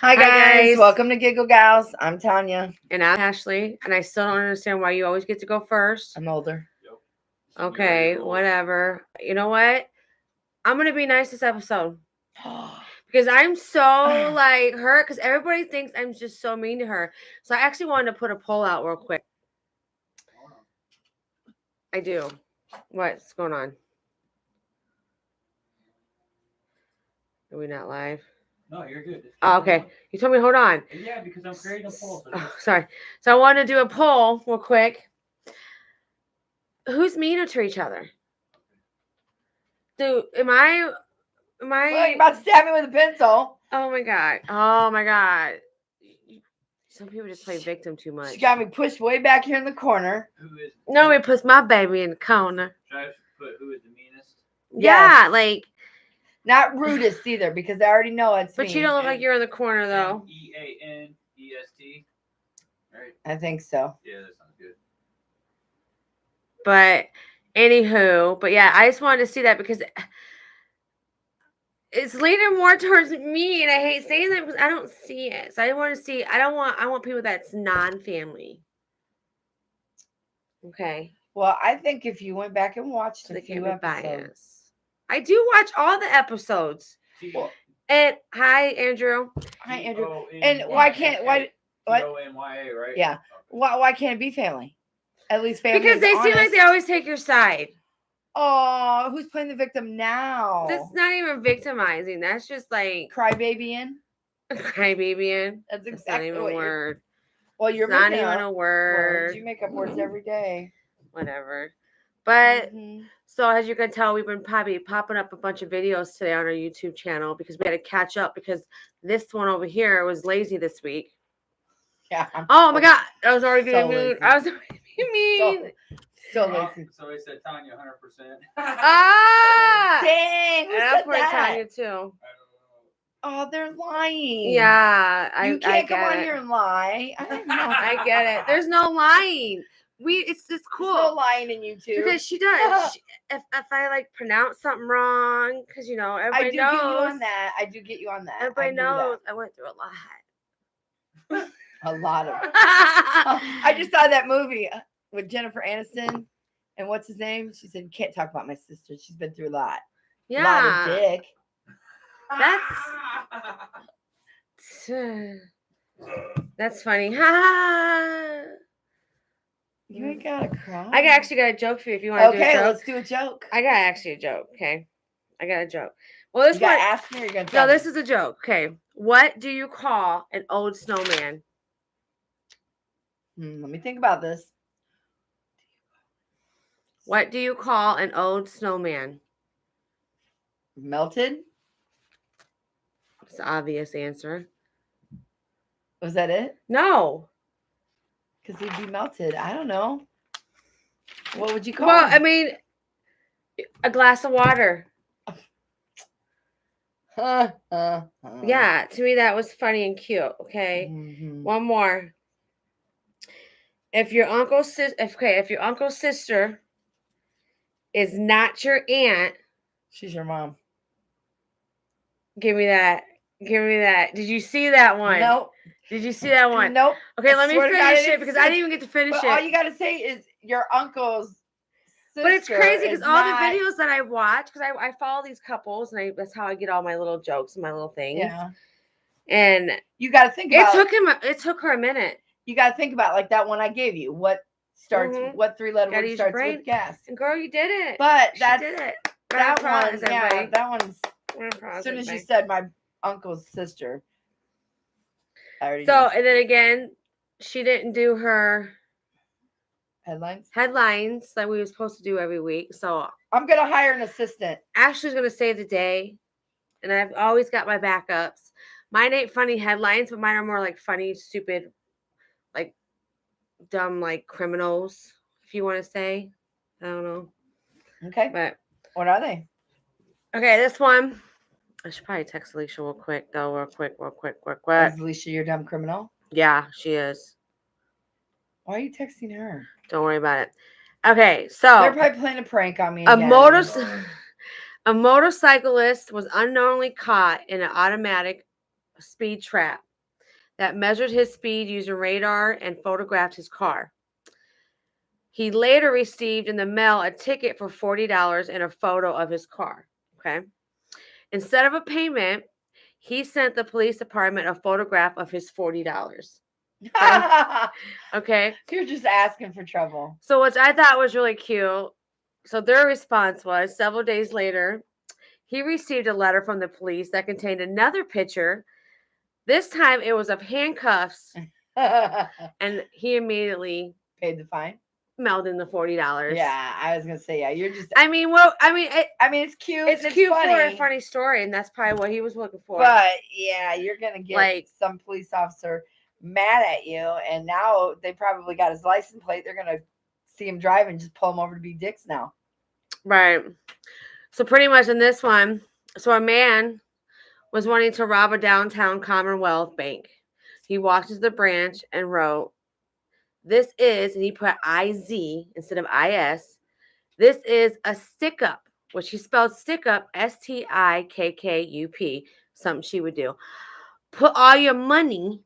Hi guys. welcome to Giggle Gals. I'm Tanya. And I'm Ashley, and I still don't understand why you always get to go first. I'm older. Okay, whatever. You know what? I'm gonna be nice this episode because I'm so like hurt because everybody thinks I'm just so mean to her. So I actually wanted to put a poll out real quick. I do. What's going on? Are we not live? No, you're good. Oh, okay. You told me hold on. Yeah, because I'm creating a poll. Oh, sorry. So I wanted to do a poll real quick. Who's meaner to each other? Dude, am I? Well, you're about to stab me with a pencil. Oh my god. Oh my god. Some people just play victim too much. She got me pushed way back here in the corner. Nobody puts my baby in the corner. Should I put who is the meanest? Yeah, Yes. like Not rudest either, because I already know it's but me. you don't look like you're in the corner though. EANEST. Right? I think so. Yeah, that sounds good. But anywho, but yeah, I just wanted to see that because it's leaning more towards me, and I hate saying that because I don't see it. So I want to see. I want people that's non-family. Okay. Well, I think if you went back and watched So a they can't few be episodes, biased. I do watch all the episodes. Well, And hi, Andrew. hi Andrew. And why can't what? T-O-N-Y-A, right? Yeah. Why can't it be family? At least family. Because they seem like they always take your side. Oh, who's playing the victim now? That's not even victimizing. That's just like Crybabying. crybabying. That's That's exactly not even what a word. Well, you're It's not making even up a words. word. You make up words every day. Whatever. But Mhm. so as you can tell, we've been probably popping up a bunch of videos today on our YouTube channel because we had to catch up because this one over here was lazy this week. Yeah. Oh my god, I was already being so mean. lazy. I was already being mean. So lazy. So he said Tanya 100%. Ah, Dang, who and I'll said put that? Tanya too. I don't know. Oh, they're lying. Yeah, You can't come on it. here and lie. I don't know. I get it. There's no lying. It's cool. There's no lying in YouTube. Because she does. If I like pronounce something wrong, because everybody I do knows. get you on that. I do get you on that. Everybody I know knows that. I went through a lot. A lot of it. I just saw that movie with Jennifer Aniston and what's his name? She said, "You can't talk about my sister. She's been through a lot. Yeah. A lot of dick." That's funny. You ain't gotta cry. I actually got a joke for you if you want to do a joke. Okay, let's do a joke. I got actually a joke. Okay, I got a joke. Well, this you one. Ask me or you're gonna tell No, me? this is a joke. Okay, what do you call an old snowman? Let me think about this. What do you call an old snowman? Melted? It's the obvious answer. Was that it? No. Because he'd be melted. I don't know. What would you call Well, him? I mean, a glass of water. Yeah, to me that was funny and cute. Okay, one more. If your uncle's sister is not your aunt, she's your mom. Give me that. Did you see that one? Nope. Did you see that one? Nope. Okay, let me finish it because I didn't even get to finish it. All you got to say is your uncle's sister. But it's crazy because all the videos that I watch, because I follow these couples, and that's how I get all my little jokes and my little things. Yeah. And you got to think about it took her a minute. You got to think about like that one I gave you. What starts? What 3-letter word starts with gas? And girl, you did it. But she did it. That one, yeah, that one's. As soon as you said my uncle's sister, I already. And then again, she didn't do her headlines like we were supposed to do every week. So I'm gonna hire an assistant. Ashley's gonna save the day, and I've always got my backups. Mine ain't funny headlines, but mine are more like funny, stupid, like dumb, like criminals, if you want to say. I don't know. Okay. But what are they? Okay, this one. I should probably text Alicia real quick. Is Alicia your dumb criminal? Yeah, she is. Why are you texting her? Don't worry about it. Okay, so they're probably playing a prank on me. A motorcyclist was unknowingly caught in an automatic speed trap that measured his speed using radar and photographed his car. He later received in the mail a ticket for $40 and a photo of his car. Okay. Instead of a payment, he sent the police department a photograph of his $40. Okay. You're just asking for trouble. So, which I thought was really cute. So, their response was several days later, he received a letter from the police that contained another picture. This time it was of handcuffs, and he immediately Paid the fine. mailed in the $40. Yeah, I was gonna say, yeah, you're just. I mean, well, I mean, it's cute. it's cute for a funny story, and that's probably what he was looking for. But yeah, you're gonna get Like- some police officer mad at you, and now they probably got his license plate. They're gonna see him driving, just pull him over to be dicks now. Right. So pretty much in this one, so a man was wanting to rob a downtown Commonwealth bank. He walked into the branch and wrote, "This is," and he put IZ instead of IS. "This is a stick up," which he spelled stick up STIKKUP, something she would do. "Put all your money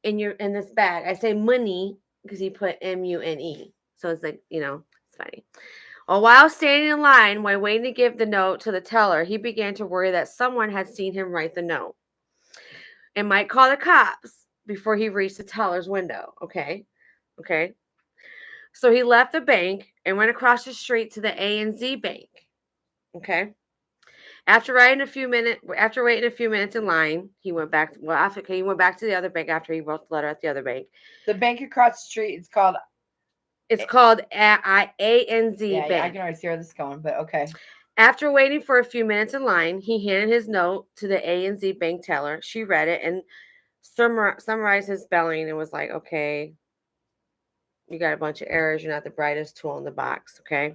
in this bag." I say money because he put MUNE. So it's like, it's funny. While standing in line while waiting to give the note to the teller, he began to worry that someone had seen him write the note and might call the cops before he reached the teller's window. Okay. So he left the bank and went across the street to the A&Z bank. Okay. After waiting a few minutes in line, he went back. He went back to the other bank after he wrote the letter at the other bank. The bank across the street, it's called A&Z yeah, Bank. I can already see where this is going, but okay. After waiting for a few minutes in line, he handed his note to the A&Z bank teller. She read it and summarized his spelling and was like, "Okay, you got a bunch of errors. You're not the brightest tool in the box." Okay.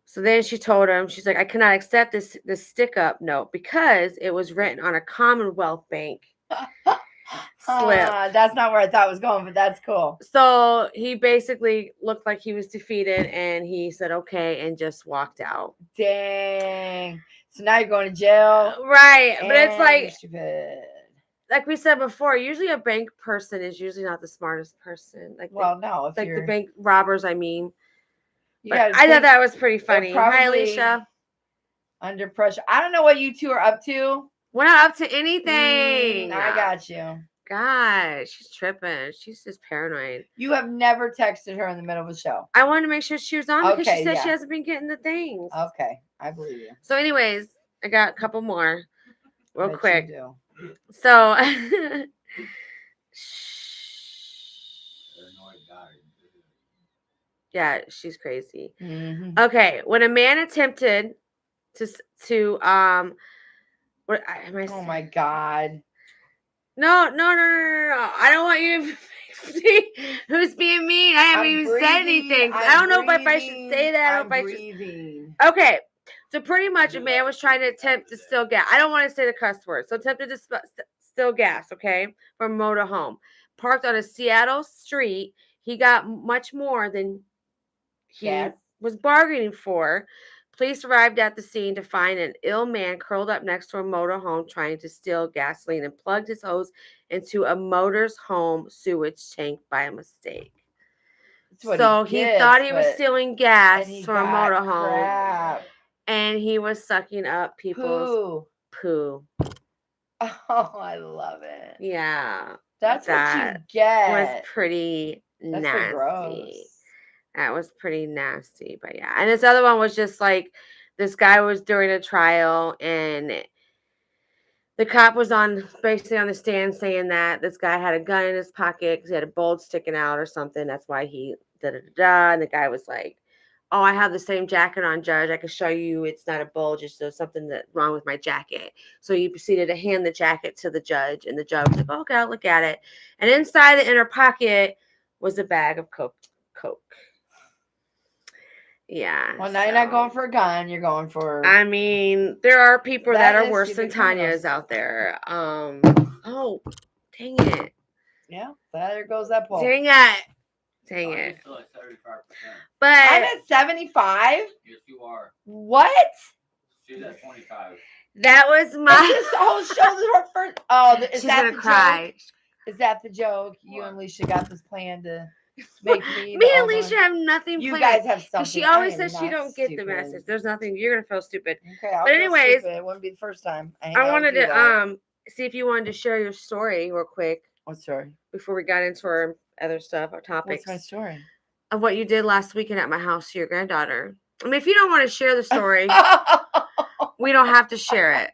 So then she told him, she's like, "I cannot accept this stick-up note because it was written on a Commonwealth Bank slip." That's not where I thought it was going, but that's cool. So he basically looked like he was defeated, and he said, "Okay," and just walked out. Dang. So now you're going to jail. Right. But it's and like, you're stupid. like we said before, usually a bank person is usually not the smartest person. Well, no, if like you're the bank robbers, I mean. you But gotta I thought think that was pretty funny. Hi, probably- Alicia. under pressure. I don't know what you two are up to. We're not up to anything. I got you. God, she's tripping. She's just paranoid. You have never texted her in the middle of a show. I wanted to make sure she was on because Okay, she said yeah. she hasn't been getting the things. Okay, I believe you. So, anyways, I got a couple more real Bet you quick. do. So, yeah, she's crazy. Mhm. Okay, when a man attempted to what am I Oh saying? my God. No. I don't want you to see who's being mean. I haven't I'm even said breathing, anything. I I'm don't know if I should say that. I I'm don't know if I should. breathing. Okay. So pretty much a man was trying to attempt to steal gas. I don't want to say the cuss word. So attempted to steal gas, okay, from a motorhome. Parked on a Seattle street. He got much more than he Gas. was bargaining for. Police arrived at the scene to find an ill man curled up next to a motorhome trying to steal gasoline and plugged his hose into a motorhome sewage tank by mistake. That's what So he gets, thought he was but- stealing and gas he from a got motorhome, crap. and he was sucking up people's poo. Oh, I love it. Yeah, That's what you that get. was pretty That's nasty. pretty gross. That was pretty nasty, but yeah. And this other one was just like this guy was during a trial, and the cop was basically on the stand saying that this guy had a gun in his pocket because he had a bulge sticking out or something. That's why he da. And the guy was like, "Oh, I have the same jacket on, Judge. I can show you it's not a bulge. It's just something that's wrong with my jacket." So he proceeded to hand the jacket to the judge, and the judge was like, "Okay, I'll look at it." And inside the inner pocket was a bag of Coke. Yeah. Well, now you're not so- going for a gun. You're going for. I mean, there are people that That are is worse than stupid criminals. Tanya's out there. Oh, dang it. Yeah, there goes that poll. Dang it. Dang I'm it. still at 75%. But I'm at 75. Yes, you are. What? She's at 25. That was And my. this whole show is her first. Oh, is She's that gonna the cry. joke? Is that the joke? You What? and Alicia got this plan to make me. Me the and only Alicia one? have nothing You planned. guys have something. Because she I always am says she not don't get the stupid. message. There's nothing. You're gonna feel stupid. Okay, I'll But feel anyways, stupid. It wouldn't be the first time. hang I out with wanted you, to though. see if you wanted to share your story real quick What story? before we got into our other stuff, our What's topics my story? of what you did last weekend at my house to your granddaughter. I mean, if you don't want to share the story, we don't have to share it.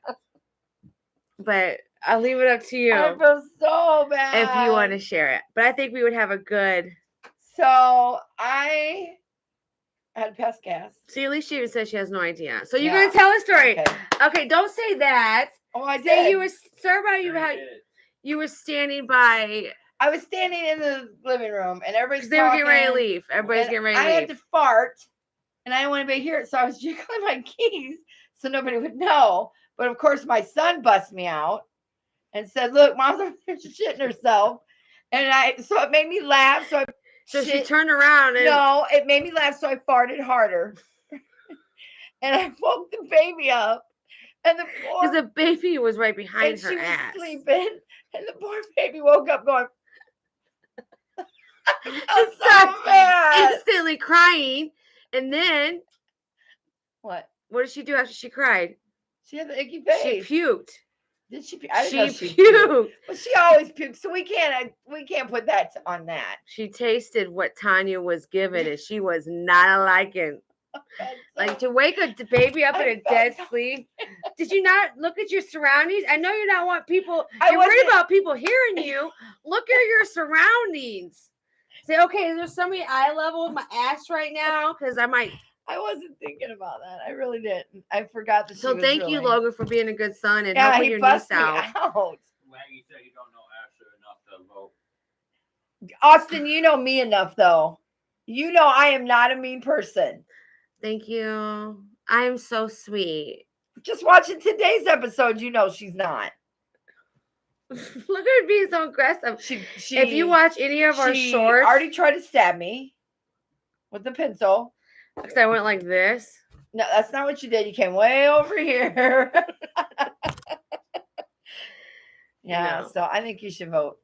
But I'll leave it up to you I feel so bad. if you want to share it. But I think we would have a good. So I had to pass gas. See, at least she even says she has no idea. So you're Yeah. gonna tell a story. Okay. Okay, don't say that. Oh, I Say did. you were Sarah, you Very had good. you were standing by I was standing in the living room, and everybody's because they were getting ready to talking, leave. Everybody's and getting ready I to had leave. to fart, and I didn't want anybody to hear it, so I was jiggling my keys so nobody would know. But of course, my son bust me out and said, "Look, Mom's over there shitting herself," and so it made me laugh. So I So she shit- turned around and No, it made me laugh, so I farted harder, and I woke the baby up, and the because poor the baby was right behind and her she was ass. sleeping, and the poor baby woke up going. I And felt so started bad. instantly crying. And then What? what did she do after she cried? She had the icky She face. puked. Did she? I didn't She know she puked. puked. But she always pukes, so we can't put that on that. She tasted what Tanya was given, and she was not a liking. Like to wake a baby up in I a felt dead so- sleep. Did you not look at your surroundings? I know you don't want people. I You're worried wasn't- about people hearing you. Look at your surroundings. Say, okay, is there somebody eye level with my ass right now? Because I might. I wasn't thinking about that. I really didn't. I forgot that. So she was thank you, really- Logan, for being a good son and Yeah, helping he your niece bust me out. out. Maggie said you don't know Asher enough to vote. Austin, you know me enough, though. You know I am not a mean person. Thank you. I am so sweet. Just watching today's episode, you know she's not. Look at her being so aggressive. She If you watch any of our she shorts, already tried to stab me with the pencil. because I went like this. No, that's not what you did. You came way over here. Yeah, No. so I think you should vote.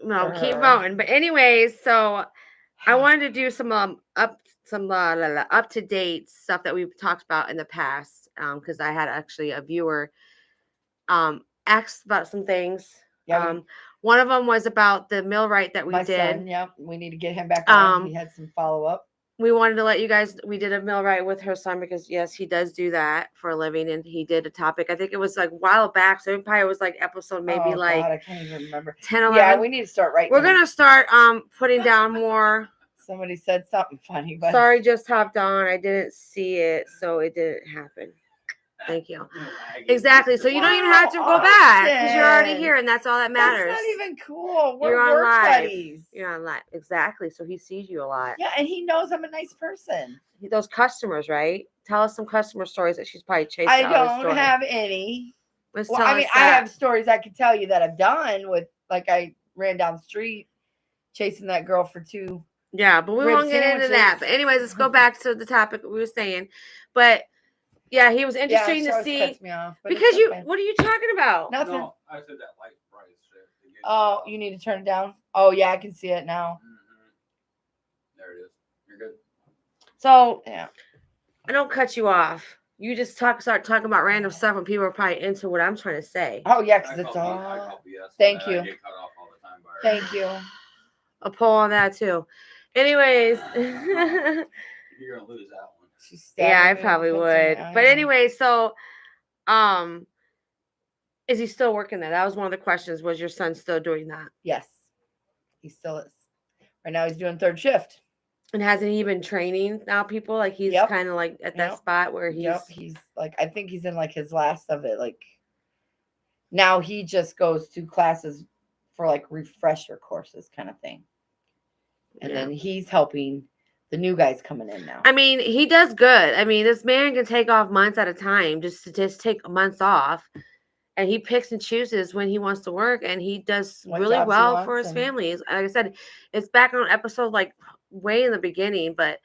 No, keep her. voting. But anyways, so I wanted to do some up to date stuff that we've talked about in the past. Because I had actually a viewer asked about some things. Yeah, One of them was about the millwright that we my did. son. Yep, we need to get him back on. He had some follow up. We wanted to let you guys, we did a millwright with her son because yes, he does do that for a living, and he did a topic. I think it was like a while back, so it probably was like episode maybe like God, I can't even remember. 10, 11. Yeah, we need to start writing. We're them. gonna start putting down more. Somebody said something funny, but Sorry, just hopped on. I didn't see it, so it didn't happen. Thank you. Maggie, Exactly. Mr. So you don't even Wow, have to go back because you're already Austin. here, and that's all that matters. That's not even cool. We're You're on work live. buddies. You're on live. Exactly. So he sees you a lot. Yeah, and he knows I'm a nice person. Those customers, right? Tell us some customer stories that she's probably chasing. I out of the don't store. have any. Let's Well, tell I us mean, I that. have stories I could tell you that I've done with, like, I ran down the street chasing that girl for 2. Yeah, but we rib won't get into that. sandwiches. But anyways, let's go back to the topic we were saying. But yeah, he was Yeah, interesting she to always see cuts me off, but it's because you. okay. What are you talking about? Nothing. No, I said that light price. Oh, you need to turn it down. Oh yeah, I can see it now. There it is. You're good. So Yeah. I don't cut you off. You just start talking about random stuff, and people are probably into what I'm trying to say. Oh yeah, I because it's call B- I all. call BS on Thank that. I you. get cut off all the time by her. Thank you. A poll on that too. Anyways. You're gonna lose that one. She's Yeah, I stabbing me with probably a pencil. would. I But know. anyway, so is he still working there? That was one of the questions. Was your son still doing that? Yes, he still is. Right now, he's doing 3rd shift. And hasn't he been training now people? Like he's Yep. kind of like at that Yep. spot where he's Yep, he's like, I think he's in like his last of it. Like now, he just goes to classes for like refresher courses, kind of thing. And Yeah. then he's helping the new guys coming in now. I mean, he does good. I mean, this man can take off months at a time, just take months off. And he picks and chooses when he wants to work, and he does What really jobs he well for wants his and- family. Like I said, it's back on episode like way in the beginning, but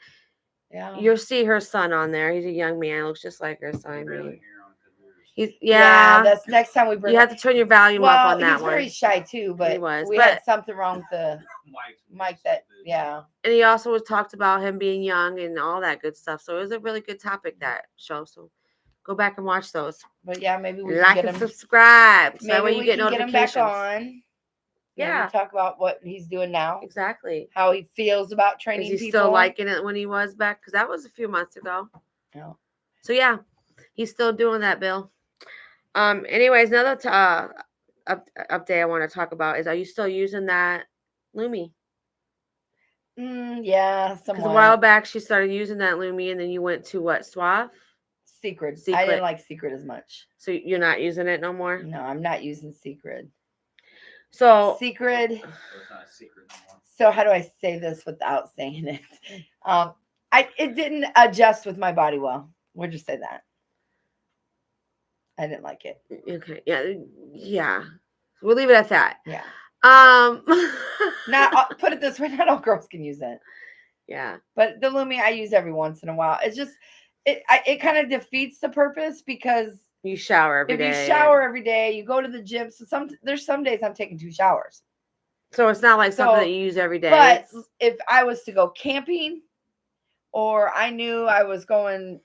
Yeah. you'll see her son on there. He's a young man, looks just like her. So I Really mean, here on 'cause we're just Yeah. That's next time we bring You him. have to turn your volume up on that he's one. very shy too, but was, we but- had something wrong with the mic that, yeah. And he also was talked about him being young and all that good stuff. So it was a really good topic, that show. So go back and watch those. But yeah, maybe we can Like get and him. subscribe. So that Maybe way you we get can get him back notifications. on. Yeah. Maybe talk about what he's doing now, Exactly. how he feels about training Is he people. still liking it when he was back? Because that was a few months ago. Yeah. So yeah, he's still doing that, Bill. Anyways, another update I want to talk about is: are you still using that Lumi? Yeah, Because somewhat. a while back she started using that Lumi, and then you went to what, Suave? Secret. I Secret. didn't like Secret as much. So you're not using it no more. No, I'm not using Secret. So Secret. So it's not a secret no more. So how do I say this without saying it? It didn't adjust with my body well. We'll just say that. I didn't like it. okay, yeah. We'll leave it at that. Yeah. Not Put it this way, not all girls can use it. Yeah. But the Lumi I use every once in a while. It's just it kind of defeats the purpose, because You shower every if day. you shower every day, you go to the gym. So there's some days I'm taking 2 showers. So it's not like something So- that you use every day. But It's- if I was to go camping, or I knew I was going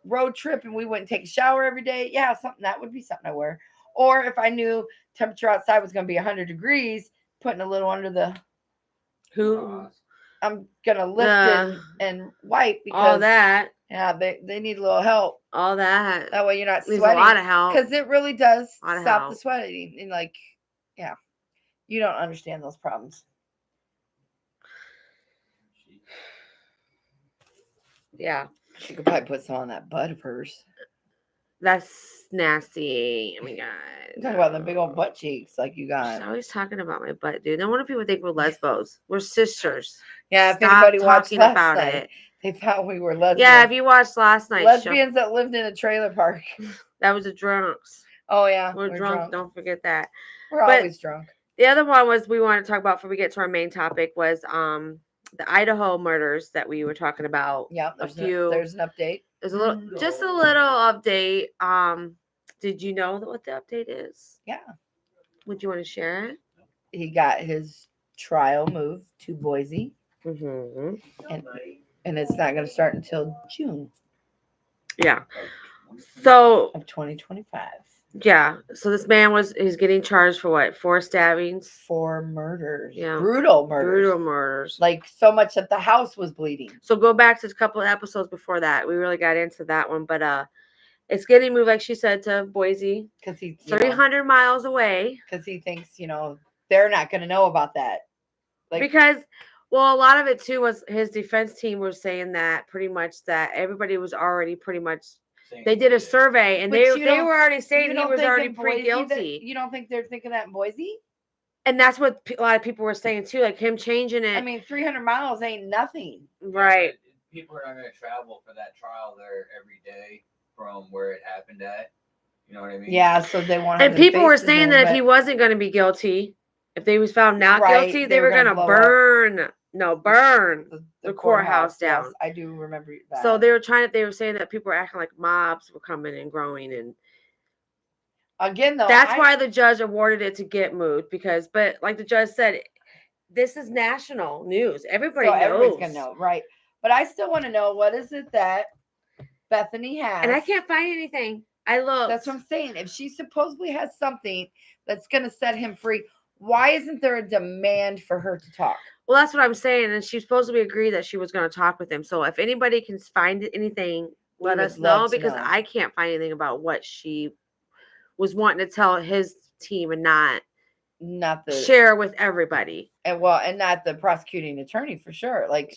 road trip and we wouldn't take a shower every day, yeah, that would be something I wear. Or if I knew temperature outside was going to be 100 degrees, putting a little under the, who? I'm gonna lift and wipe, because All that. yeah, they need a little help. All that. That way you're not Needs sweating. a lot of help. Because it really does Lot of stop the help. sweating. And like, yeah, you don't understand those problems. Yeah. She could probably put some on that butt of hers. That's nasty. Oh my god. Talk about the big old butt cheeks like you She's got. always talking about my butt, dude. No wonder people think we're lesbos. We're sisters. Yeah, if Stop anybody watched talking last about night, it. they thought we were lesbians. Yeah, if you watched last night's show, Lesbians that lived in a trailer park. that was the drunks. Oh yeah, We're drunk. Don't forget that. We're But- always drunk. The other one was we want to talk about before we get to our main topic was the Idaho murders that we were talking about. Yeah, few- there's an update. There's just a little update. Did you know what the update is? Yeah, Would you want to share it? he got his trial moved to Boise, Mm-hmm. and it's not going to start until June Yeah. So of 2025 yeah. So this man he's getting charged for what? 4 stabbings. for murders. Yeah. Brutal murders. Brutal murders. Like so much that the house was bleeding. So go back to a couple of episodes before that. We really got into that one, but it's getting moved, like she said, to Boise, Because he 300 miles away. Because he thinks they're not going to know about that. Like Because, well, a lot of it too was his defense team was saying that pretty much that everybody was already pretty much. They did a survey and But they you don't- were already you saying he don't was think already in Boise pre-guilty, you don't think they're thinking that in Boise? and that's what a lot of people were saying too, like him changing it. I mean, 300 miles ain't nothing. Right? People are not going to travel for that trial there every day from where it happened at. You know what I mean? Yeah, so they want. And people were saying that if he wasn't going to be guilty, if they was found not Right, guilty, they they were were gonna going to blow up. burn the courthouse yes, down. I do remember that. So they were saying that people were acting like mobs were coming and growing, and again, though, that's why the judge awarded it to get moved, but like the judge said, this is national news. Everybody knows. everybody's gonna know, right? But I still want to know, what is it that Bethany has? And I can't find anything. I looked. That's what I'm saying. If she supposedly has something that's gonna set him free, why isn't there a demand for her to talk? Well, that's what I'm saying. And she supposedly agreed that she was going to talk with him. So if anybody can find anything, We let would us know, love to because know. I can't find anything about what she was wanting to tell his team and not Not the share with everybody. and not the prosecuting attorney for sure. Like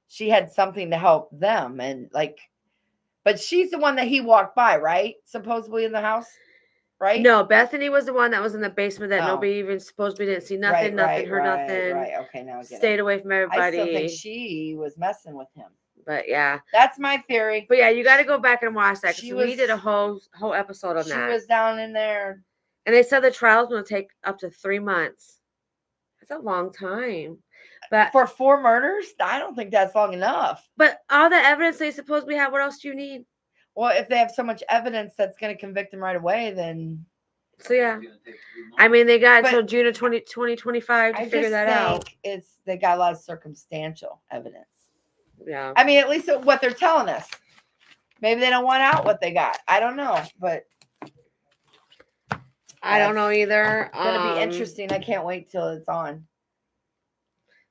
she had something to help them, and but she's the one that he walked by, right? Supposedly in the house, right? No, Bethany was the one that was in the basement that Oh. nobody even supposedly didn't see nothing, heard nothing. Right. Okay, now I get Stayed it. away from I everybody. still think she was messing with him. But yeah. That's my theory. But yeah, you got to go back and watch that, She because we did a was- whole episode on She that. was down in there. And they said the trial's going to take up to 3 months. That's a long time. But For 4 murders? I don't think that's long enough. all the evidence they supposedly have, what else do you need? Well, if they have so much evidence that's going to convict them right away, then So yeah, It's gonna take 3 months. I mean they got But until June of 2025 to I figure just that think out. they got a lot of circumstantial evidence. Yeah. I mean, at least what they're telling us. Maybe they don't want out what they got. I don't know, but I don't know either. gonna be interesting. I can't wait till it's on.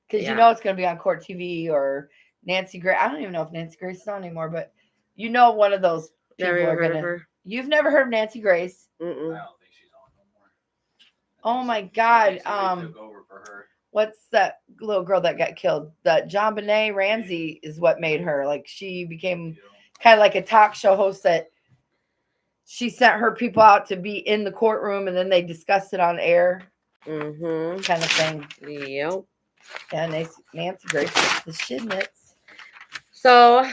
Because Yeah. you know it's gonna be on Court TV or Nancy Grace. I don't even know if Nancy Grace is on anymore, but you know one of those people Never even are heard of gonna. her. You've never heard of Nancy Grace? I Mm-mm. don't think she's on no more. Oh my I think God! somebody took over for her. What's that little girl that got killed? That John Benet Ramsey is what made her. Like she became You know. kind of like a talk show host that she sent her people out to be in the courtroom and then they discussed it on air Mm-hmm. kind of thing. Yep. Yeah, Nancy Grace is the Shidnitz. So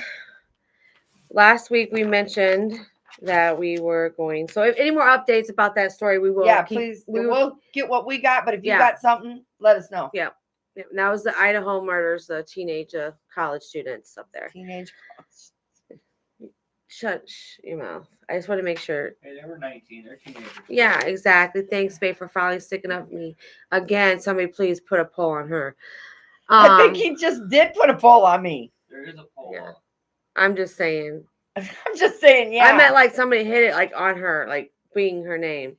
last week we mentioned that we were going. So if any more updates about that story, we will. Yeah, keep, please. We will, We'll get what we got, but if you Yeah. got something, let us know. Yeah. And that was the Idaho murders, the teenage college students up there. Teenage. Shut your mouth. I just want to make sure. Hey, they were 19. They're teenagers. Yeah, exactly. Thanks, Faye, for finally sticking up for me. Again, somebody please put a poll on her. I think he just did put a poll on me. There is a poll. Yeah. up. I'm just saying. I'm just saying, yeah. I meant like somebody hit it like on her, like being her name.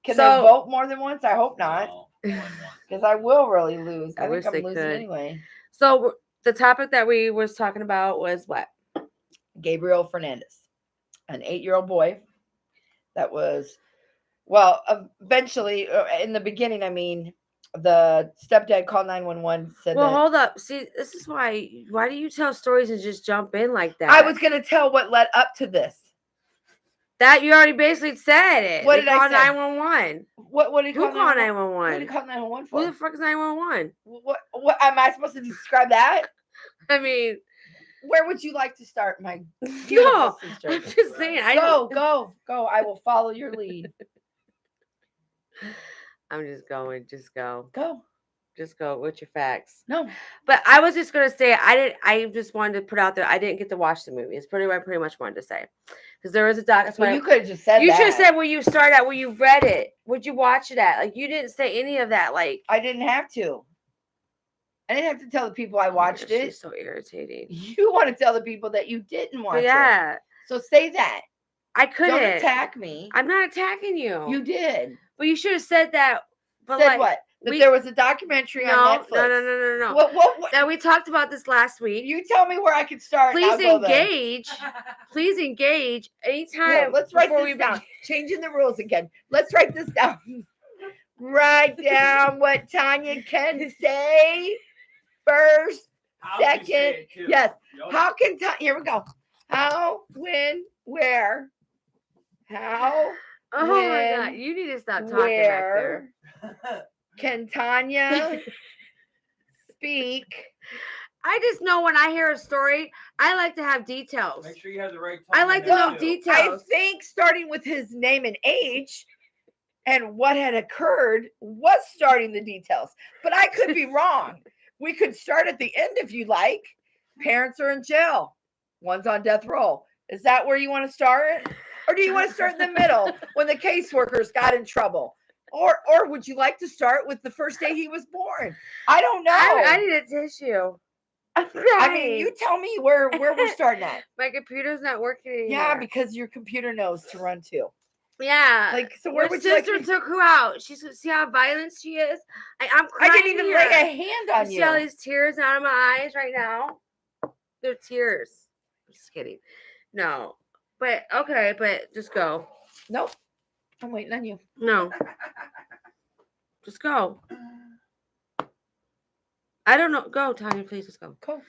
Can so- they vote more than once? I hope not, No, only once. because I will really lose. I I wish think they I'm losing could. anyway. So the topic that we was talking about was what? Gabriel Fernandez, an 8-year-old boy that was, well, eventually, in the beginning, I mean, the stepdad called 911, said Well, that hold up. See, this is why do you tell stories and just jump in like that? I was going to tell what led up to this. that you already basically said it. What They did I called say? 911. What did he Who call called 911? What did 911? he call 911 Who for? the fuck is 911? What am I supposed to describe that? I mean, Where would you like to start, my no, beautiful sister? I'm just saying. Go. I will follow your lead. I'm just going. Just go. Go. Just go with your facts. No. But I was just gonna say I just wanted to put out there I didn't get to watch the movie. It's pretty what I pretty much wanted to say. Because there was a doc. That's Well, why you could have just said you that. should have said where you started at, where you read it. Would you watch it at? Like you didn't say any of that. Like I didn't have to. I didn't have to tell the people I watched you're it. just so irritating. You want to tell the people that you didn't watch But it. yeah, So say that. I couldn't. Don't attack me. I'm not attacking you. You did. But you should have said that. But Said like, what? That we- there was a documentary no, on Netflix. no. What? That we talked about this last week. You tell me where I could start. and Please I'll go there. engage. Please engage anytime. Here, let's write before this we down. Changing the rules again. Let's write this down. Write down what Tanya can say first. How to say Second, it, too. yes. Yup. How can Tanya? Here we go. How, when, where? How, Oh my when, god, you need to stop talking back there. where can Tanya speak? I just know when I hear a story, I like to have details. Make sure you have the right. I tone like in to there, know too. details. I think starting with his name and age and what had occurred was starting the details, but I could be wrong. We could start at the end if you like. Parents are in jail. One's on death row. Is that where you want to start? Or do you want to start in the middle when the caseworkers got in trouble? Or would you like to start with the first day he was born? I don't know. I need a tissue. I'm I crying. mean, you tell me where we're starting at. My computer's not working anymore. Yeah, because your computer knows to run too. yeah. Like, so where Your would you like sister me- took her out. She's see how violent she is. I'm crying. I didn't even here. lay a hand on See all you. these tears out of my eyes right now? They're tears. I'm just kidding. No. But okay, but just go. Nope. I'm waiting on you. No. Just go. I don't know. Go, Tanya, please just go. Go.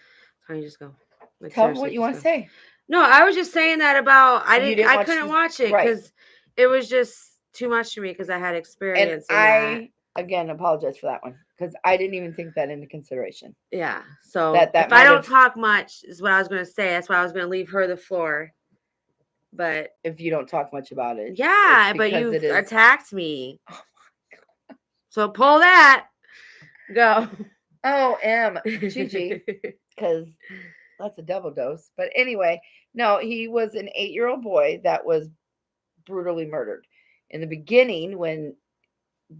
Tanya, just go. Like, Tell me seriously, what you just want to go. say. No, I was just saying that about You didn't I watch couldn't the- watch it right. because it was just too much for me because I had And experience in I again apologize for that one because I didn't even take that into consideration. that. Yeah. So That if might I don't have- talk much is what I was gonna say. That's why I was gonna leave her the floor. But If you don't talk much about it. yeah, it's but because you it is- attacked me. So pull that. Go. Oh, Gigi, because that's a double dose. But anyway, No, he was an 8-year-old boy that was brutally murdered. In the beginning, when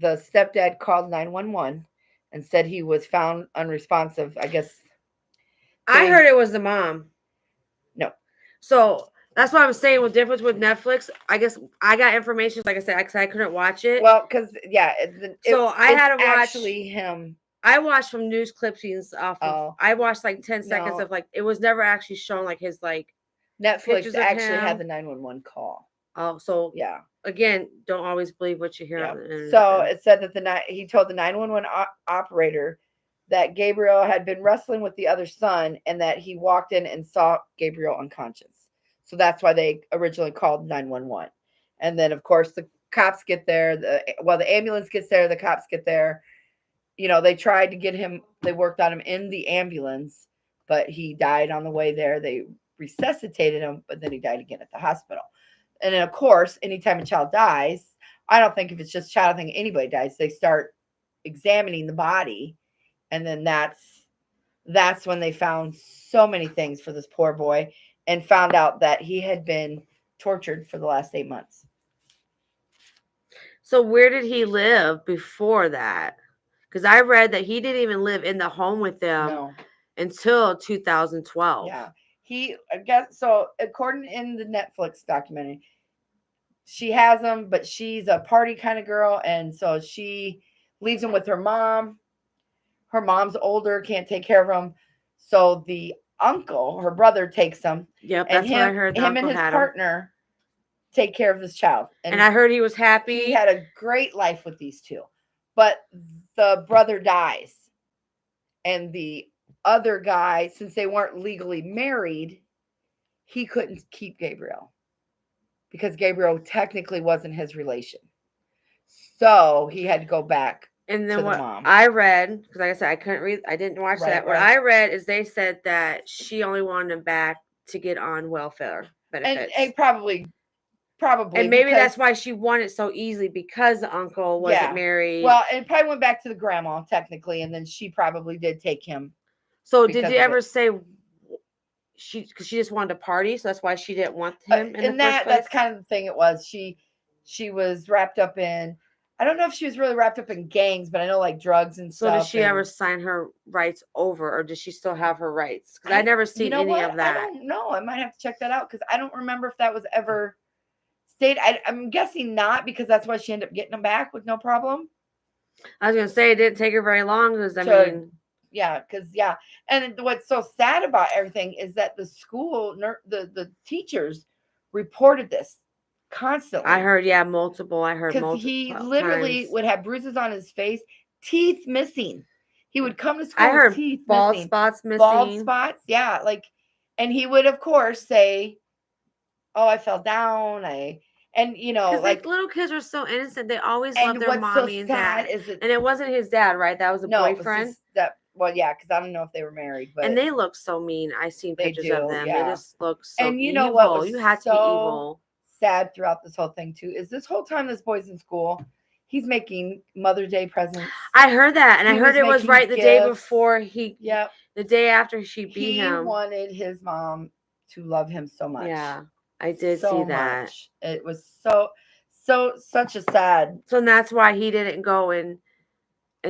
the stepdad called 911 and said he was found unresponsive, I guess I they- heard it was the mom. No. So that's what I'm saying. With difference with Netflix, I guess I got information. Like I said, because I couldn't watch it. Well, because So I had to watch- actually him. I watched from news clippings off of. Oh. I watched like 10 seconds No. of like it was never actually shown like his like. Netflix Pictures of actually had him. the 911 call. Oh, so Yeah. again, don't always believe what you hear Yeah. on the internet. So it said that he told the 911 operator that Gabriel had been wrestling with the other son and that he walked in and saw Gabriel unconscious. So that's why they originally called 911. And then, of course, the cops get there. The ambulance gets there. The cops get there. You know, they tried to get him. They worked on him in the ambulance, but he died on the way there. They resuscitated him, but then he died again at the hospital. And then, of course, anytime a child dies, I don't think if it's just child, I think anybody dies, they start examining the body. And then that's when they found so many things for this poor boy and found out that he had been tortured for the last 8 months. So where did he live before that? Because I read that he didn't even live in the home with them No. until 2012. Yeah. I guess so, according in the Netflix documentary, she has him, but she's a party kind of girl, and so she leaves him with her mom. Her mom's older, can't take care of him, so the uncle, her brother, takes him, Yep, and that's what I heard. The him and uncle his had him. partner take care of this child. And I heard he was happy. he had a great life with these two, but the brother dies, and the other guy, since they weren't legally married, he couldn't keep Gabriel because Gabriel technically wasn't his relation. So he had to go back. And to then the what mom. I read, because like I said, I couldn't read, I didn't watch Right, that. What right. I read is they said that she only wanted him back to get on welfare benefits. And probably. And maybe that's because- why she won it so easily, because the uncle wasn't Yeah. married. Well, it probably went back to the grandma technically, and then she probably did take him. so because did you of ever it. say because she just wanted to party, so that's why she didn't want him in And the first that's place? kind of the thing. It was she was wrapped up in. I don't know if she was really wrapped up in gangs, but I know like drugs and So stuff. did she ever and- sign her rights over, or does she still have her rights? Because I never seen any of that. I don't know. I might have to check that out because I don't remember if that was ever stated. I'm guessing not, because that's why she ended up getting them back with no problem. I was gonna say it didn't take her very long, because I So- mean, Yeah, and what's so sad about everything is that the school, the teachers reported this constantly. I heard multiple. I heard because multiple. he literally times. would have bruises on his face, teeth missing. He would come to school I heard with teeth bald missing, spots missing. bald spots. Yeah, and he would of course say, "Oh, I fell down." And Because like little kids are so innocent. They always love and their what's mommy so and sad dad. is that And it wasn't his dad, right? That was a no, it was boyfriend. just that. Well, yeah, because I don't know if they were married, but And they look so mean. I seen They pictures do, of them. yeah. They just look so And you evil. know what was You had to be so- evil. sad throughout this whole thing too is this whole time this boy's in school, he's making Mother's Day presents. I heard that, and I He heard was it was making right the day gifts. before Yep. the day after she beat He him. wanted his mom to love him so much. Yeah, I did so see that. much. It was such a sad. So that's why he didn't go and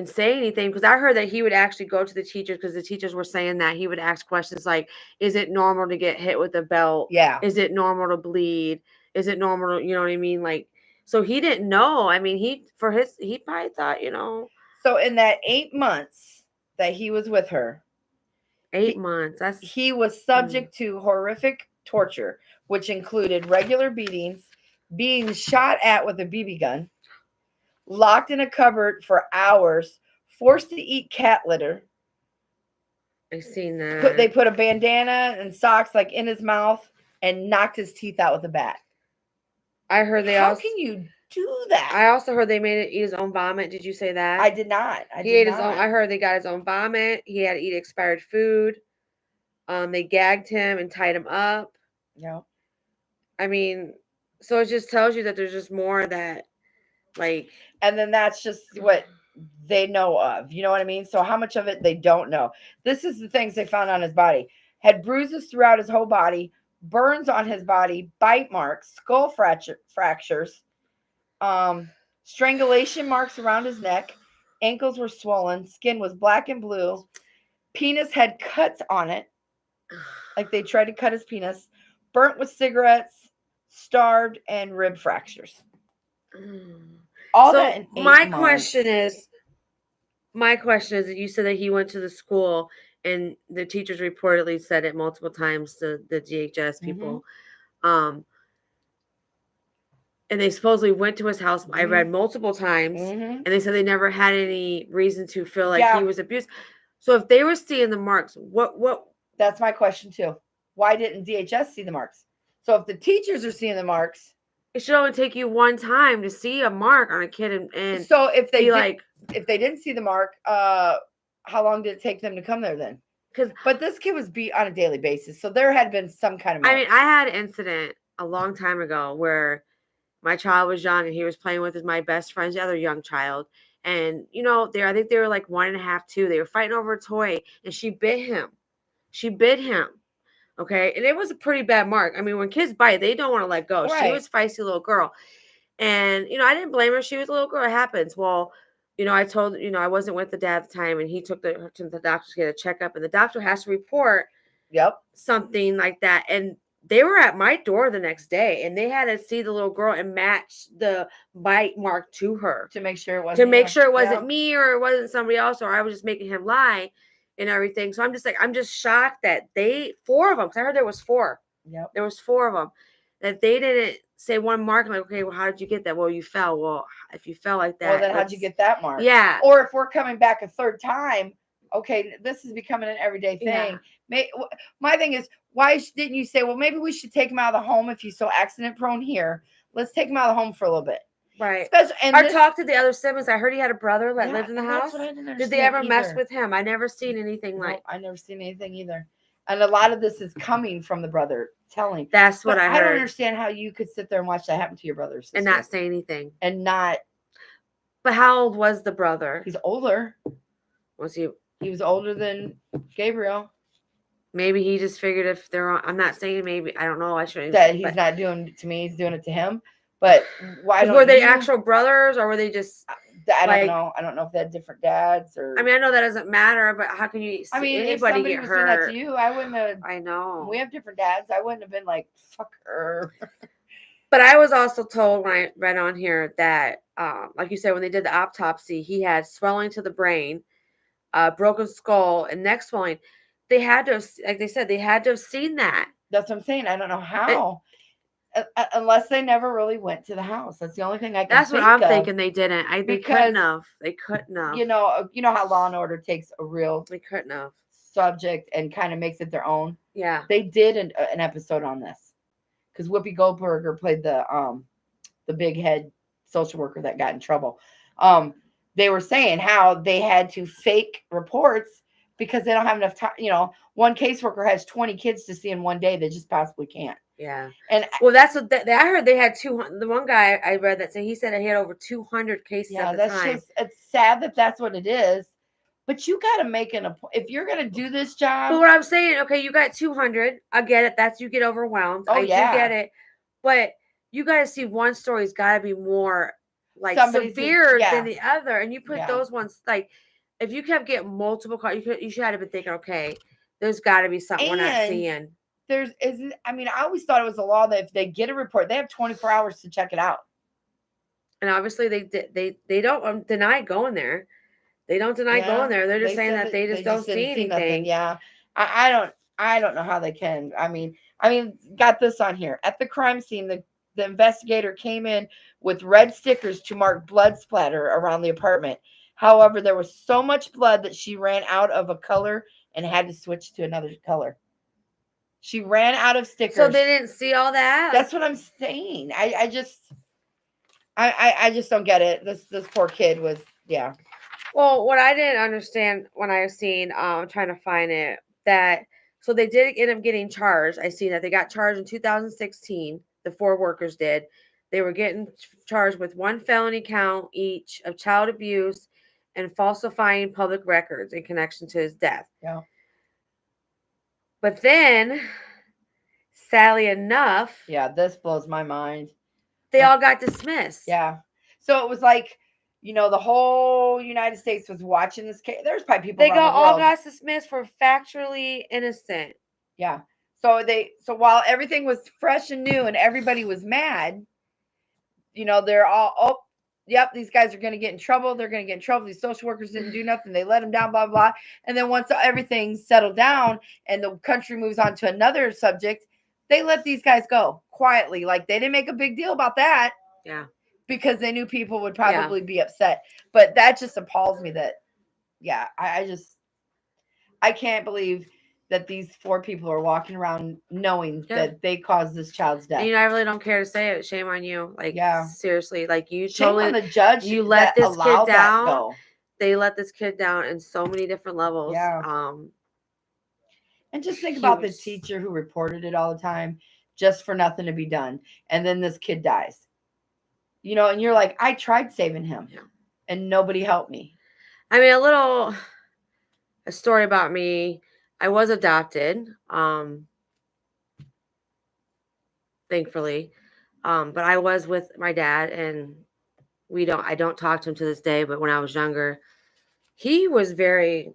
say anything, because I heard that he would actually go to the teachers, because the teachers were saying that he would ask questions like, is it normal to get hit with a belt? Yeah. Is it normal to bleed? Is it normal to, you know what I mean? Like, so he didn't know. I mean, he probably thought, So in that 8 months that he was with her, 8 months. That's he was subject to horrific torture, which included regular beatings, being shot at with a BB gun, locked in a cupboard for hours, forced to eat cat litter. I seen that. They put a bandana and socks like in his mouth and knocked his teeth out with a bat. I heard they How also. can you do that? I also heard they made it eat his own vomit. Did you say that? I did not. He ate his own. I heard they got his own vomit. He had to eat expired food. They gagged him and tied him up. No. I mean, so it just tells you that there's just more that, like, And then that's just what they know of. You know what I mean? So how much of it they don't know. This is the things they found on his body. Had bruises throughout his whole body, burns on his body, bite marks, skull fractures, strangulation marks around his neck, ankles were swollen, skin was black and blue, penis had cuts on it, like they tried to cut his penis, burnt with cigarettes, starved, and rib fractures. All So that in 8 my months. question is that you said that he went to the school and the teachers reportedly said it multiple times to the DHS people. And they supposedly went to his house. I read multiple times, and they said they never had any reason to feel like he was abused. So if they were seeing the marks, what? That's my question too. Why didn't DHS see the marks? So if the teachers are seeing the marks, it should only take you one time to see a mark on a kid, and so if they if they didn't see the mark, how long did it take them to come there then? But this kid was beat on a daily basis, so there had been some kind of mark. I mean, I had an incident a long time ago where my child was young and he was playing with my best friend's other young child. And, I think they were like 1.5, 2. They were fighting over a toy and she bit him. Okay. And it was a pretty bad mark. I mean, when kids bite, they don't want to let go. Right. She was a feisty little girl. And, I didn't blame her. She was a little girl. It happens. Well, I told, I wasn't with the dad at the time and he took her to the doctor to get a checkup and the doctor has to report something like that. And they were at my door the next day and they had to see the little girl and match the bite mark to her to make sure it wasn't me or it wasn't somebody else or I was just making him lie and everything. So I'm just shocked that 4 of them, because I heard there was 4. Yep. There was 4 of them that they didn't say one mark like, okay, well, how did you get that? Well, you fell. Well, if you fell like that, well, then how'd you get that mark? Yeah. Or if we're coming back a third time, okay, this is becoming an everyday thing. Yeah. My thing is, why didn't you say, well, maybe we should take him out of the home if he's so accident prone here. Let's take him out of the home for a little bit. Right. Or talk to the other siblings. I heard he had a brother that lived in the house. That's what I didn't understand. Did they ever mess with him? I never seen anything like. I never seen anything either. And a lot of this is coming from the brother telling. That's what I heard. I don't understand how you could sit there and watch that happen to your brother or sister. And not say anything. And not. But how old was the brother? He's older. Was he? He was older than Gabriel. Maybe he just figured if they're on. I'm not saying maybe. I don't know. I shouldn't. That he's not doing it to me. He's doing it to him. But why were they actual brothers or were they just? I don't know. I don't know if they had different dads or. I mean, I know that doesn't matter, but how can you? Anybody if get was hurt? Doing that to you, I wouldn't have. I know. We have different dads. I wouldn't have been like, fuck her. But I was also told when I read on here that, like you said, when they did the autopsy, he had swelling to the brain, broken skull, and neck swelling. They had to have, like they said, they had to have seen that. That's what I'm saying. I don't know how. Unless they never really went to the house. That's the only thing I can That's think what I'm of. thinking they didn't. They couldn't have. They couldn't have. You know how Law and Order takes a real they couldn't have subject and kind of makes it their own. Yeah. They did an episode on this. Because Whoopi Goldberger played the big head social worker that got in trouble. They were saying how they had to fake reports because they don't have enough time. One caseworker has 20 kids to see in one day. They just possibly can't. Yeah. And well, that's what I heard. They had 200. The one guy I read that said he said he had over 200 cases at the time. It's sad that that's what it is. But you got to make if you're going to do this job. But what I'm saying, okay, you got 200. I get it. That's you get overwhelmed. I do get it. But you got to see one story's got to be more like severe than the other. And you put those ones like, if you kept getting multiple calls, you should have been thinking, okay, there's got to be something we're not seeing. I always thought it was a law that if they get a report, they have 24 hours to check it out. And obviously they don't deny going there. They don't deny going there. They're just saying that they just don't see anything. Yeah. I don't know how they can. I mean, got this on here. At the crime scene, the investigator came in with red stickers to mark blood splatter around the apartment. However, there was so much blood that she ran out of a color and had to switch to another color. She ran out of stickers. So they didn't see all that? That's what I'm saying. I just don't get it. This poor kid was, yeah. Well, what I didn't understand when I was seeing, I'm trying to find it, so they did end up getting charged. I see that they got charged in 2016. The 4 workers did. They were getting charged with 1 felony count each of child abuse and falsifying public records in connection to his death. Yeah. But then sadly enough, Yeah, this blows my mind. they all got dismissed. Yeah. So it was like, the whole United States was watching this case. There's probably people They around the all world. got dismissed for factually innocent. Yeah. So while everything was fresh and new and everybody was mad, they're all, oh, yep, these guys are going to get in trouble. They're going to get in trouble. These social workers didn't do nothing. They let them down, blah, blah, blah. And then once everything's settled down and the country moves on to another subject, they let these guys go quietly. Like they didn't make a big deal about that. Yeah. Because they knew people would probably be upset. But that just appalls me that, I can't believe that these 4 people are walking around knowing that they caused this child's death. And I really don't care to say it. Shame on you. Like, seriously, like you Shame totally, on the judge. you let this kid down. Go. They let this kid down in so many different levels. Yeah. And just think about the teacher who reported it all the time just for nothing to be done. And then this kid dies. And you're like, I tried saving him and nobody helped me. I mean, a story about me. I was adopted, thankfully. But I was with my dad and I don't talk to him to this day, but when I was younger, he was very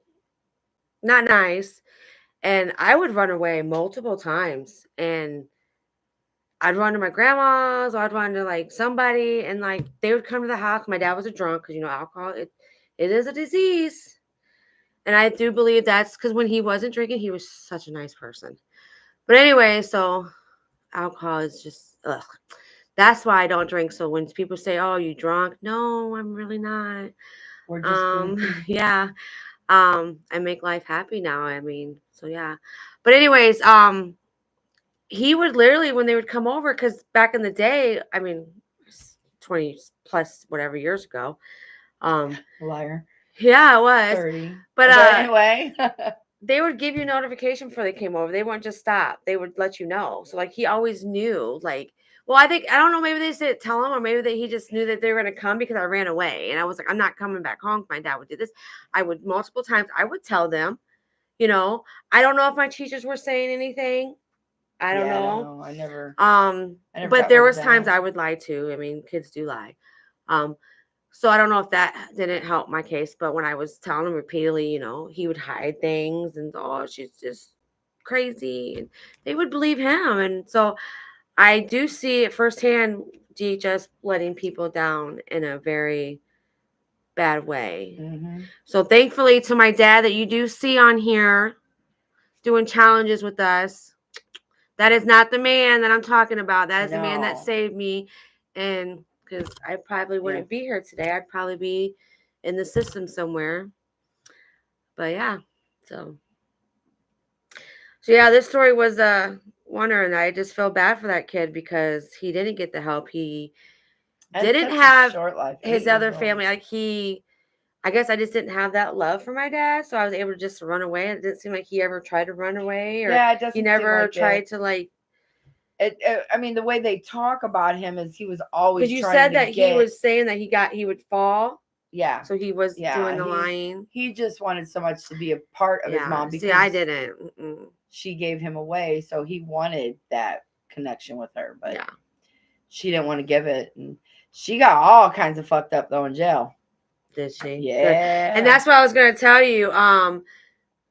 not nice. And I would run away multiple times and I'd run to my grandma's, or I'd run to like somebody, and like they would come to the house. My dad was a drunk because alcohol it is a disease, and I do believe that's because when he wasn't drinking, he was such a nice person. But anyway, so alcohol is just ugh. That's why I don't drink. So when people say, "Oh, you drunk?" No, I'm really not. We're just yeah. I make life happy now. I mean, so yeah. But anyways, he would literally, when they would come over, because back in the day, I mean, 20 plus whatever years ago. Liar. Yeah, it was. 30. But anyway. They would give you notification before they came over. They wouldn't just stop. They would let you know. So like he always knew, like, well, I don't know, maybe they didn't tell him, or maybe he just knew that they were going to come because I ran away. And I was like, I'm not coming back home. My dad would do this. I would multiple times, I would tell them, I don't know if my teachers were saying anything. I don't know. I never but there was times I would lie too. I mean, kids do lie. So I don't know if that didn't help my case, but when I was telling him repeatedly, he would hide things and she's just crazy, and they would believe him. And so I do see it firsthand, DHS letting people down in a very bad way. Mm-hmm. So thankfully to my dad that you do see on here doing challenges with us. That is not the man that I'm talking about. That is the man that saved me. And because I probably wouldn't be here today. I'd probably be in the system somewhere. But yeah, so yeah, this story was a wonder, and I just feel bad for that kid because he didn't get the help. He didn't have his other family. Like I guess I just didn't have that love for my dad, so I was able to just run away. It didn't seem like he ever tried to run away, or it doesn't he never tried to like. I mean, the way they talk about him is he was always. Because you said that he was saying that he would fall. Yeah. So he was doing the lying. He just wanted so much to be a part of his mom because I didn't. She gave him away, so he wanted that connection with her, but she didn't want to give it, and she got all kinds of fucked up though in jail. Did she? Yeah. And that's what I was going to tell you.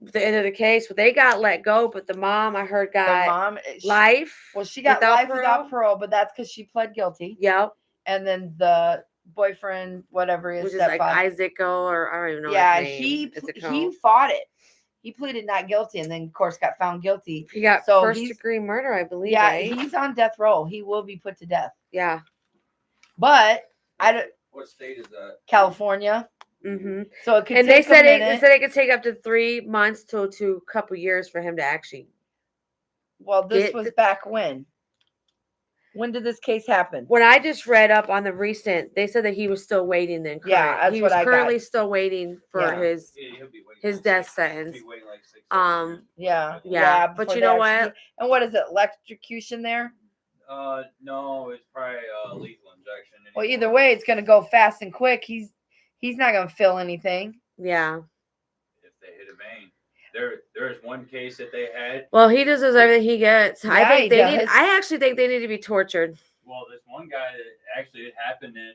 The end of the case, they got let go, but the mom, I heard, got life. Well, she got life without parole, but that's because she pled guilty. Yep. And then the boyfriend, whatever his stepfather, like Isaaco, or I don't even know. Yeah, his name. he fought it. He pleaded not guilty, and then of course got found guilty. He got first-degree murder, I believe. Yeah, right? He's on death row. He will be put to death. Yeah. But I don't. What state is that? California. Mm-hmm. So it could. And they said it could take up to 3 months to a couple years for him to actually. Well, this was back when. When did this case happen? When I just read up on the recent, they said that he was still waiting. Then he was currently still waiting for his death sentence. He'll be waiting like 6 years. Yeah. But you know what? And what is it? Electrocution there? No, it's probably lethal injection. Well, either way, it's going to go fast and quick. He's not going to feel anything. Yeah. If they hit a vein. There's one case that they had. Well, he deserves everything he gets. I Yeah, think he they need. does. I actually think they need to be tortured. Well, this one guy that actually it happened in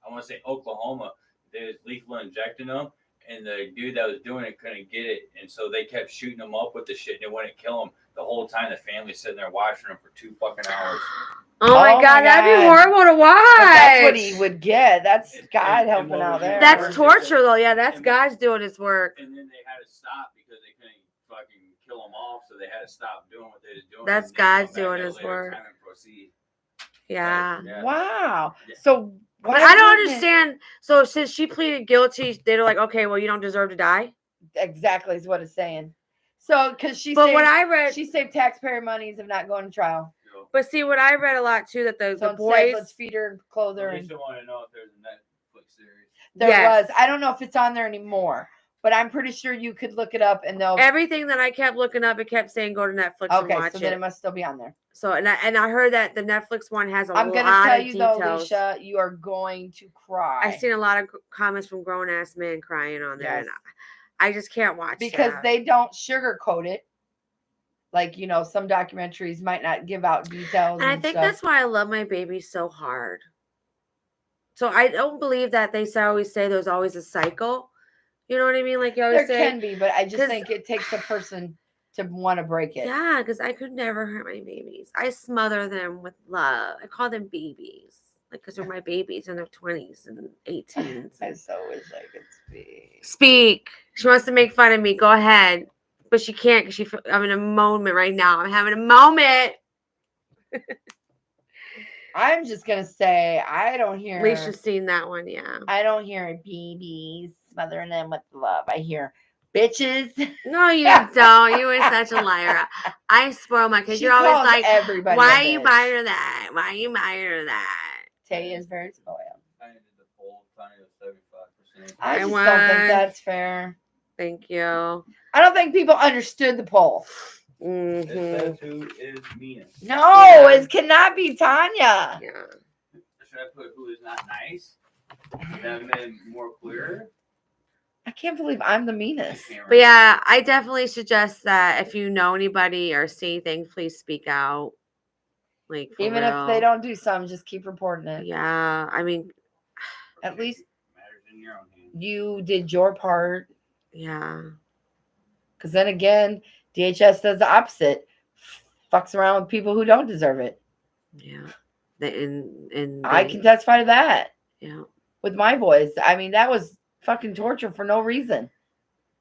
I want to say Oklahoma. They was lethal injecting him, and the dude that was doing it couldn't get it, and so they kept shooting him up with the shit, and it wouldn't kill him. The whole time the family's sitting there watching him for 2 fucking hours. Oh my Oh my god, that'd be God. horrible to watch. But that's what he would get. That's And- God and helping what out was there. even That's worse is torture, though. Yeah, that's and- God's doing his work. And then they had to stop because they couldn't fucking kill him off, so they had to stop doing what they was doing. That's and then come God's back doing at a his later work. time and proceed. Yeah. Yeah. Wow. Yeah. So But why I don't wouldn't it- understand. So since she pleaded guilty, they're like, okay, well, you don't deserve to die. Exactly is what it's saying. So because she But saved, what I read, she saved taxpayer monies of not going to trial. You know, but see, what I read a lot too, that the So instead, boys, let's feed her and clothe her. they And still want to know if there's a Netflix series. there Yes. was. I don't know if it's on there anymore, but I'm pretty sure you could look it up and they'll. everything that I kept looking up, it kept saying go to Netflix and Okay, watch so then it. it must still be on there. So and I heard that the Netflix one has a I'm lot gonna tell of you though, details. Alicia, you are going to cry. I've seen a lot of comments from grown ass men crying on there, and Yes. I just can't watch because that. they don't sugarcoat it. Like, you know, some documentaries might not give out details. And I think that's why I love my baby so hard. So I don't believe that they always say there's always a cycle. You know what I mean? Like you there always say. can be, but I just 'cause- think it takes a person to want to break it. Yeah, because I could never hurt my babies. I smother them with love. I call them babies. Like, because they're my babies in their 20s and 18s. I so wish I could speak. Speak. She wants to make fun of me. Go ahead. But she can't because I'm in a moment right now. I'm having a moment. I'm just gonna say I don't hear. Alicia's seen that one, yeah. I don't hear babies smothering them with love. I hear bitches. No, you don't. You are such a liar. I spoil my kids. She You're always calls like, everybody. why a are you bitch. buying her that? Why are you buying her that? Tay is very spoiled. I did the poll, Tiny was 75%. I I just don't think won. that's fair. Thank you. I don't think people understood the poll. It Mhm. says who is meanest. No, Yeah. it cannot be Tanya. Yeah. Should I put who is not nice? Would that have been more clear? I can't believe I'm the meanest. But yeah, I definitely suggest that if you know anybody or see things, please speak out. Like, for Even if they real. don't do something, just keep reporting it. Yeah, I mean, At least Matters in your own hands. you did your part. yeah. Because then again, DHS does the opposite. Fucks around with people who don't deserve it. Yeah. And I can testify to that Yeah. with my boys. I mean, that was fucking torture for no reason.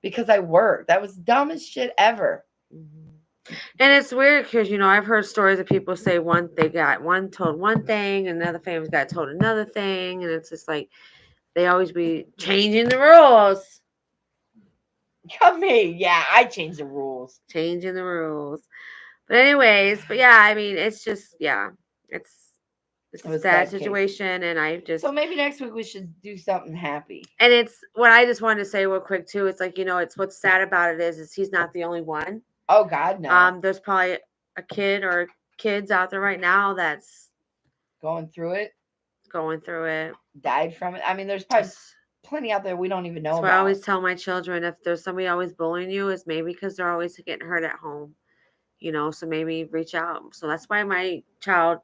Because I worked. That was dumbest shit ever. Mhm. And it's weird because I've heard stories of people say they got one told one thing, and another family got told another thing, and it's just like they always be changing the rules, Come me. Yeah, I changed the rules. changing the rules. But anyways, yeah, I mean, it's just it's It a was sad sad case. situation, and I just So maybe next week we should do something happy. and it's what I just wanted to say real quick too. It's like it's what's sad about it is he's not the only one. Oh God, no. There's probably a kid or kids out there right now that's Going through it, going through it. died from it. I mean, there's probably plenty out there we don't even know That's about. why I always tell my children if there's somebody always bullying you, it's maybe because they're always getting hurt at home. So maybe reach out. So that's why my child,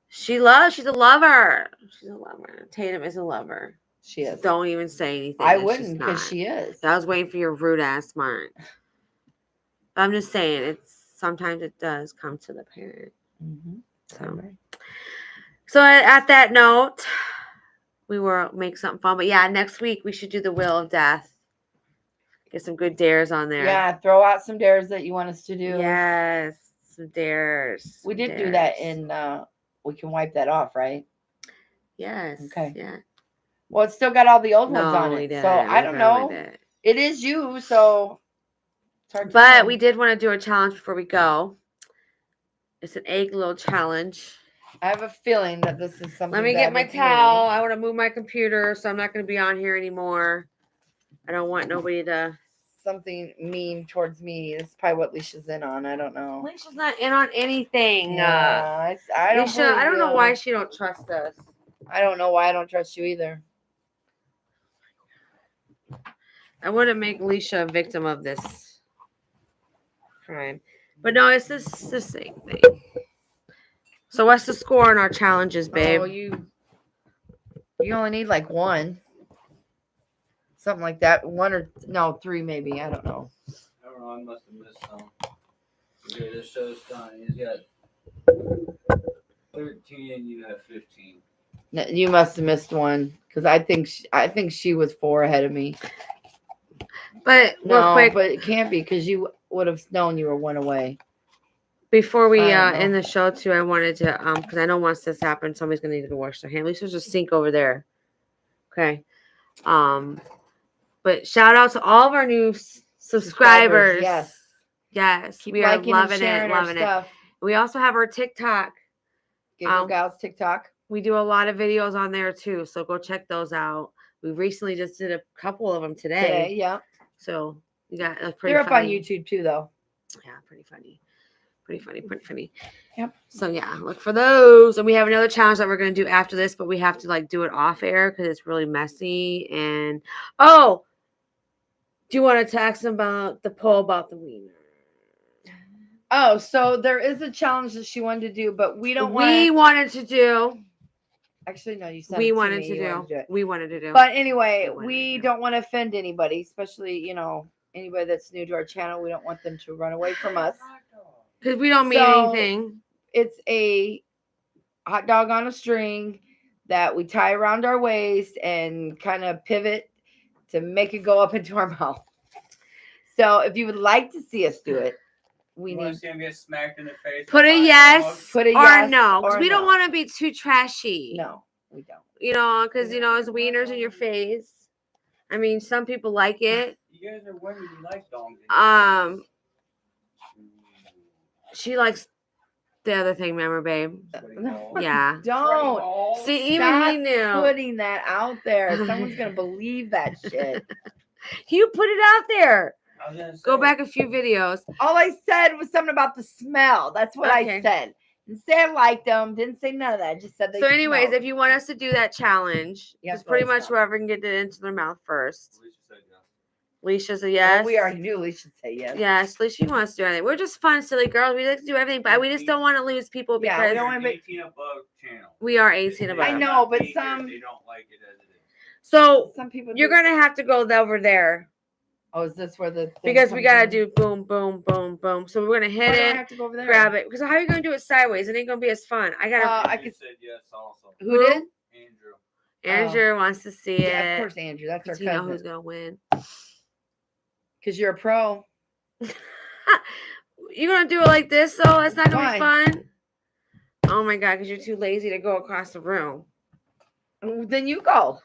she's a lover. She's a lover. Tatum is a lover. She is. Don't even say anything. I if she's wouldn't because not. she is. I was waiting for your rude ass mind. I'm just saying sometimes it does come to the parent. Mm-hmm. So at that note, we will make something fun. But yeah, next week we should do the Wheel of Death. Get some good dares on there. Yeah, throw out some dares that you want us to do. Yes, some dares. We some did do that dares. in we can wipe that off, right? Yes. Okay. Yeah. Well, it's still got all the old ones No, on we it. didn't. So I don't know. It is you, so it's hard to But know. we did want to do a challenge before we go. It's an egg little challenge. I have a feeling that this is something. Let me get bad my with me. towel. I want to move my computer, so I'm not going to be on here anymore. I don't want nobody to. Something mean towards me. It's probably what Leisha's in on. I don't know. Alicia's not in on anything. Yeah, I don't. Alicia, I don't know believe why you. she don't trust us. I don't know why I don't trust you either. I wouldn't make Alicia a victim of this crime. But no, it's the same thing. So what's the score on our challenges, babe? Oh, you only need like one. Something like that. One or no, 3 maybe. I don't know. I don't know. I must have missed some. Okay, this show's done. He's got 13 and you have 15. No, you must have missed one because I think she was 4 ahead of me. But real No, quick, but it can't be because you would have known you were 1 away. before we I don't know. end the show too, I wanted to because I know once this happens, somebody's gonna need to go wash their hands. At least there's a sink over there. Okay. But shout out to all of our new subscribers. Yes. Yes. Keep We are liking and loving it, sharing our loving it. stuff. We also have our TikTok. Giggle Gals TikTok. We do a lot of videos on there too, so go check those out. We recently just did a couple of them today. Yeah. So you got that's pretty They're up on funny. YouTube too, though. Yeah, pretty funny. Pretty funny. Yep. So yeah, look for those. And we have another challenge that we're gonna do after this, but we have to like do it off air because it's really messy. And do you want to talk about the poll about the wiener? Oh, so there is a challenge that she wanted to do, but we don't want. We wanted to do. Actually, no, you said We it wanted me. to You wanted do. it. We wanted to do. But anyway, We wanted we to. don't want to offend anybody, especially anybody that's new to our channel. We don't want them to run away from us. Because we don't mean So- anything. It's a hot dog on a string that we tie around our waist and kind of pivot to make it go up into our mouth. So if you would like to see us do it, we You want need to see him get smacked in the face? Put a with hot yes dogs? Put a or yes no. Because or we don't no. want to be too trashy. no, we don't. Because it's wieners in your face. I mean, some people like it. You guys are women. You like dongs. She likes the other thing, remember, babe? No, Yeah. don't. See, even Stop he knew. putting that out there. Someone's gonna believe that shit. You put it out there. I was gonna Go say, back a few videos. All I said was something about the smell. That's what Okay. I said. Didn't say I liked them. Didn't say none of that. Just said they. So, anyways, smelled. if you want us to do that challenge, Yes, it's pretty let us much know. whoever can get it into their mouth first. Alicia said yes. Alicia's a Well, yes. we already knew. We should say yes. Yes, Alicia wants to do anything. We're just fun, silly girls. We like to do everything, but we just don't want to lose people Yeah, because we don't We're wanna an be- 18 above channel. we are 18 They above. I have know, not but been here. some- They don't like it as it is. So Some people. you're do. gonna have to go over there Oh, is this where the? thing because we comes gotta in? do boom, boom, boom, boom. So we're gonna Why hit do I it, have to go over there? grab it. Because how are you gonna do it sideways? It ain't gonna be as fun. I gotta. I You could- said yes also. Who did? Andrew. Andrew wants to see Yeah, it. of course, Andrew. That's our Because you know who's cousin. gonna win. Because you're a pro. You gonna do it like this though? It's not gonna be Why? fun. Oh my god, because you're too lazy to go across the room. Then you go.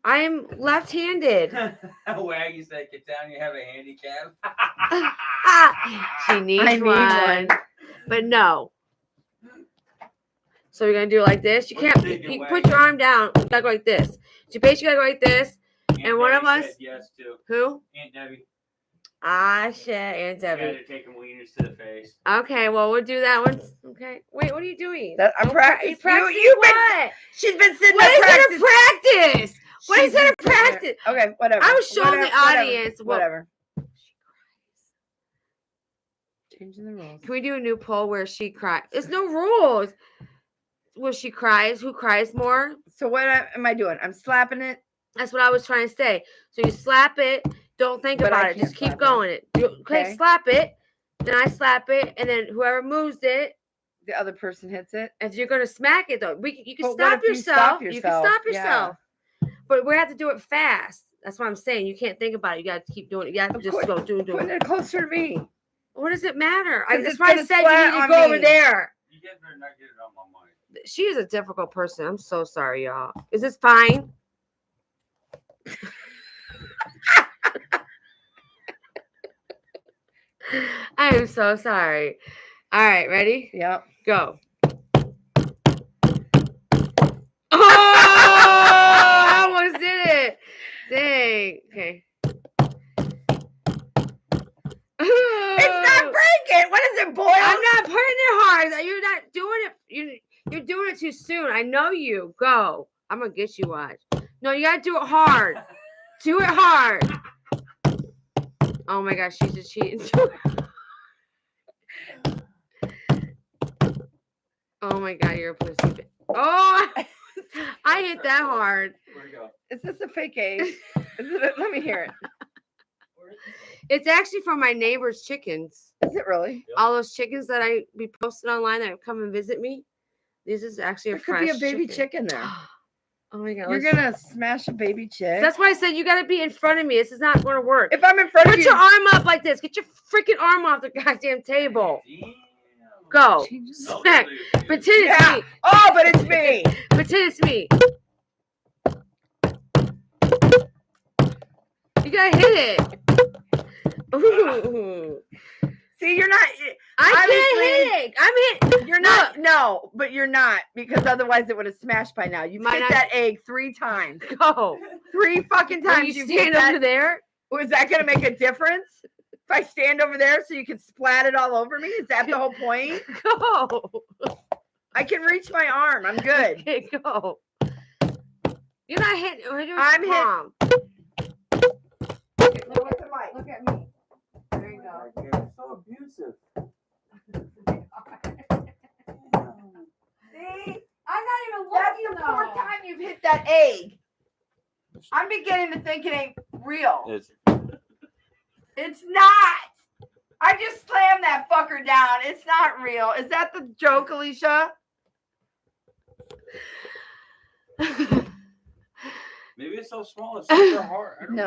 I'm left-handed. Waggy said, "Get down. You have a handicap." She needs I need one. one. But no. So we're gonna do it like this. You What you can't thinking, you Waggy? put your arm down. You gotta go like this. You basically gotta go like this. Aunt one of Debbie us- said yes too. Who? Aunt Debbie. Ah shit, Aunt You Debbie. gotta take them wieners to the face. Okay, well we'll do that one. Okay. Wait, what are you doing? That- I'm Don't practicing. You practicing You've been- what? She's been sitting What there is it practicing. a practice? What She's is it a been sitting there- practice? Okay, whatever. I was showing the Whatever, audience what- Whatever. Changing the rules. Can we do a new poll where she cries? There's no rules. Where she cries, who cries more? So what am I doing? I'm slapping it. That's what I was trying to say. So you slap it, don't think But I about it, just can't keep slap it. going it. Okay, Okay. slap it, then I slap it, and then whoever moves it, The other person hits it. if you're gonna smack it though, you can But what stop if you yourself. stop You can yourself? stop Yeah. yourself. But we have to do it fast. That's what I'm saying. You can't think about it. You got to keep doing it. You got to Of just course. go do Put it. it closer to me. What does it matter? 'Cause That's it's why I gonna said you splat need to on go over me. there. You guys better not get it on my mind. She is a difficult person. I'm so sorry, y'all. Is this fine? I am so sorry. All right, ready? Yep. Go. Oh, I almost did it. Dang. Okay. It's not breaking. What is it, boiled? I'm not putting it hard. You're not doing it. You're doing it too soon. I know you. Go. I'm gonna get you. Watch. No, you gotta do it hard. Do it hard. Oh my gosh, she's just cheating. Oh my god, you're a pussy. Oh, I hit that hard. Where'd it go? Is this a fake egg? Let me hear it. It's actually from my neighbor's chickens. Is it really? All those chickens that I be posted online that come and visit me. This is actually There a could fresh be a baby chicken there. Oh my god. You're let's- gonna smash a baby chick. That's why I said you got to be in front of me. This is not going to work. if I'm in front of Put you. your arm up like this. Get your freaking arm off the goddamn table. Damn. Go. Changes- No, Smack. really. Pretend it's Yeah. me. Oh, but it's me. Pretend it's me. You gotta hit it. Ooh. See, you're not. I Obviously- can't hit it. I'm hit. You're not. No, but you're not because otherwise it would have smashed by now. You've Might hit not- that egg 3 times. Go. 3 fucking Will times. you You've hit stand that. over there? Was that gonna make a difference? If I stand over there so you can splat it all over me? Is that the whole point? Go. I can reach my arm. I'm good. Okay, go. You're not hitting. I'm hit- palm. Look at the mic. Look at me. There you go. You're so abusive. See? I'm not even That's the 4th time you've hit that egg. I'm beginning to think it ain't real. It's not. I just slammed that fucker down. It's not real. Is that the joke, Alicia? Maybe it's so small. It's super hard. I don't No.